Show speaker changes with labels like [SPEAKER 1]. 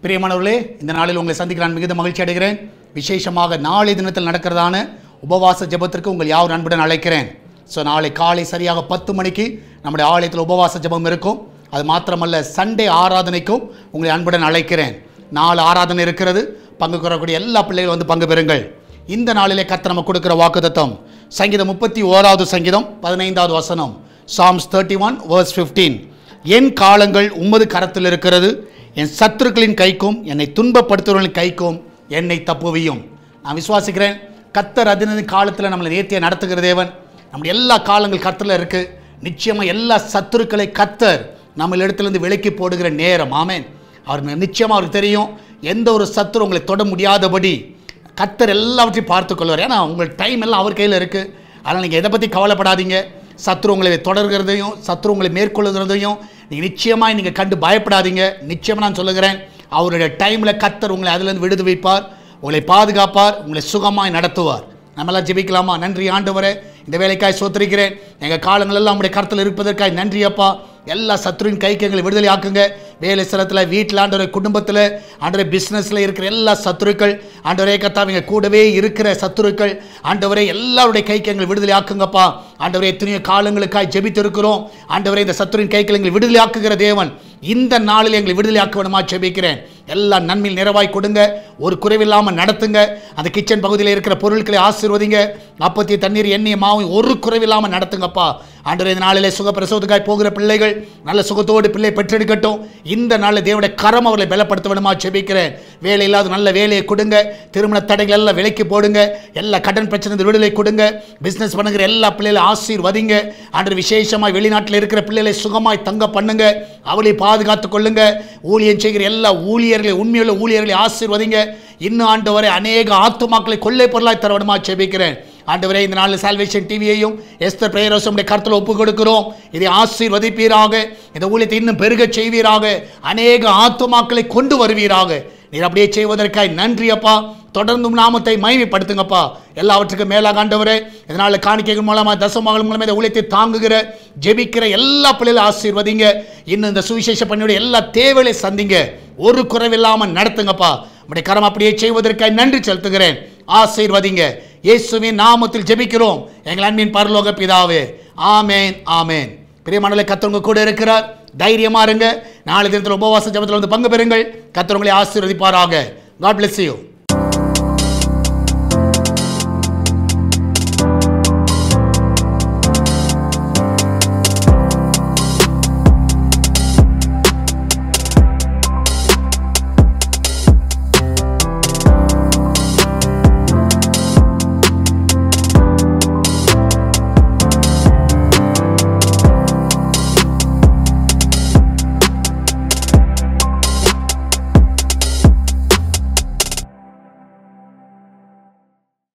[SPEAKER 1] பிரியமானவர்களே, இந்த நாளில் உங்களை சந்திக்க நான் மிகுந்த மகிழ்ச்சி அடைகிறேன். விசேஷமாக நாளை தினத்தில் நடக்கிறதான உபவாச ஜெபத்திற்கு உங்கள் யாவர் அன்புடன் அழைக்கிறேன். நாளை காலை சரியாக 10 மணிக்கு நம்முடைய ஆலயத்தில் உபவாச ஜெபம் இருக்கும். அது மாத்திரமல்ல, சண்டே ஆராதனைக்கும் உங்களை அன்புடன் அழைக்கிறேன். 4 ஆராதனை இருக்கிறது. பங்கு பெறக்கூடிய எல்லா பிள்ளைகளும் வந்து பங்கு பெறுங்கள். இந்த நாளிலே கர்த்தர் நமக்கு கொடுக்கிற வாக்குத்தத்தம் சங்கீதம் 31வது சங்கீதம் 15வது வசனம், Psalms 31 verse 15. என் காலங்கள் உமது கரத்தில் இருக்கிறது, என் சத்துருக்களின் கைக்கும் என்னை துன்பப்படுத்துவர்களின் கைக்கும் என்னை தப்புவியும். நான் விசுவாசிக்கிறேன், கர்த்தர் அதின காலத்தில் நம்மளை நேர்த்தியாக நடத்துகிற தேவன். நம்முடைய எல்லா காலங்கள் கர்த்தரில் இருக்குது. நிச்சயமாக எல்லா சத்துருக்களை கர்த்தர் நம்ம இடத்துலேருந்து விலக்கி போடுகிற நேரம். ஆமென். அவர் நிச்சயமாக அவருக்கு தெரியும், எந்த ஒரு சத்துரு உங்களை தொட முடியாதபடி கர்த்தர் எல்லாவற்றையும் பார்த்து கொள்வார். ஏன்னா உங்கள் டைம் எல்லாம் அவர் கையில் இருக்குது. அதனால் நீங்கள் எதை பற்றி கவலைப்படாதீங்க. சத்ரு உங்களை தொடர்கிறதையும் சத்ரு உங்களை மேற்கொள்ளுகிறதையும் நீங்கள் நிச்சயமாக நீங்கள் கண்டு பயப்படாதீங்க. நிச்சயமாக நான் சொல்லுகிறேன், அவருடைய டைமில் கர்த்தர் உங்களை அதிலிருந்து விடுது வைப்பார், உங்களை பாதுகாப்பார், உங்களை சுகமாய் நடத்துவார். நம்மளாம் ஜெபிக்கலாமா? நன்றி ஆண்டவரே, இந்த வேலைக்காய் சோத்திரிக்கிறேன். எங்கள் காலங்கள் எல்லாம் உங்களுடைய கருத்தில் இருப்பதற்காக நன்றி அப்பா. எல்லா சத்ருவின் கைக்கு எங்களை விடுதலை ஆக்குங்க. வேலை ஸ்தலத்தில், வீட்டில், ஆண்டவரே குடும்பத்தில், ஆண்டவரே பிஸ்னஸில் இருக்கிற எல்லா சத்துருக்கள், ஆண்டவரே கர்த்தாவிங்க கூடவே இருக்கிற சத்துருக்கள், ஆண்டவரே எல்லாருடைய கைக்கு எங்களை விடுதலை ஆக்குங்கப்பா. ஆண்டவரே எத்தனையோ காலங்களுக்காய் ஜெபித்திருக்கிறோம். ஆண்டவரே இந்த சத்துருவின் கைக்கு எங்களை விடுதலை ஆக்குகிற தேவன் இந்த நாளில் எங்களை விடுதலை ஆக்க வேணுமா ஜெபிக்கிறேன். எல்லா நன்மையில் நிறைவாய் கொடுங்க, ஒரு குறைவில்லாமல் நடத்துங்க. அந்த கிச்சன் பகுதியில் இருக்கிற பொருட்களை ஆசீர்வதிங்க. அப்பத்திய தண்ணீர், எண்ணெய், மாவும் ஒரு குறைவில்லாமல் நடத்துங்கப்பா. ஆண்டவரே இந்த நாளிலே சுகப்பிரசவத்துக்காய் போகிற பிள்ளைகள் நல்ல சுகத்தோடு பிள்ளை பெற்றெடுக்கட்டும். இந்த நாளில் தேவனுடைய கரம் அவர்களை பலப்படுத்த வேணுமா ஜெபிக்கிறேன். வேலை இல்லாத நல்ல வேலையை கொடுங்க. திருமண தடைகள் எல்லாம் விலைக்கு போடுங்க. எல்லா கடன் பிரச்சனை விடுதலை கொடுங்க. பிஸ்னஸ் பண்ணுகிற எல்லா பிள்ளைகளை ஆசீர்வதிங்க. ஆண்டு விசேஷமாய் வெளிநாட்டில் இருக்கிற பிள்ளைகளை சுகமாய் தங்க பண்ணுங்க. அவளை பாதுகாத்துக் கொள்ளுங்க. ஊழியம் செய்கிற எல்லா ஊழியர்களை, உண்மையுள்ள ஊழியர்களை ஆசீர்வதிங்க. இன்னும் ஆண்டவரை அநேக ஆத்துமாக்களை கொள்ளை பொருளாய் தர வேணுமா ஜெபிக்கிறேன். ஆண்டவரே இந்த நாளில் சால்வேஷன் டிவியையும் எஸ்தர் பிரேயர் ஹவுஸுடைய கருத்தில் ஒப்புக் கொடுக்கிறோம். இதை ஆசீர்வதிப்பீராக. இந்த ஊழியத்தை இன்னும் பெருக செய்வீராக. அநேக ஆத்துமாக்களை கொண்டு வருவீராக. நீர் அப்படியே செய்வதற்காய் நன்றி அப்பா. தொடர்ந்தும் நாமத்தை மகிமைப்படுத்துங்கப்பா. எல்லாவற்றுக்கும் மேலாக ஆண்டவரே, இதனால் காணிக்கைகள் மூலமாக, தசமகள் மூலமாக இந்த ஊழியத்தை தாங்குகிற ஜெபிக்கிற எல்லா பிள்ளைகளும் ஆசீர்வதிங்க. இன்னும் இந்த சுவிசேஷ பணியுடைய எல்லா தேவைகளை சந்திங்க. ஒரு குறைவில்லாமல் நடத்துங்கப்பா. உடைய கரம் அப்படியே செய்வதற்காக நன்றி செலுத்துகிறேன். ஆசீர்வதிங்க. இயேசுவின் நாமத்தில் ஜெபிக்கிறோம் எங்கள் அன்பின் பரலோக பிதாவே. ஆமேன், ஆமேன். பிரியமானவர்களே, கர்த்தர் உங்க கூட இருக்கிறார். தைரியமா இருங்க. நாளை தினத்தில் உபவாச ஜெபத்தில் வந்து பங்கு பெறுங்கள். கர்த்தர் உங்களை ஆசீர்வதிப்பாராக. God bless you.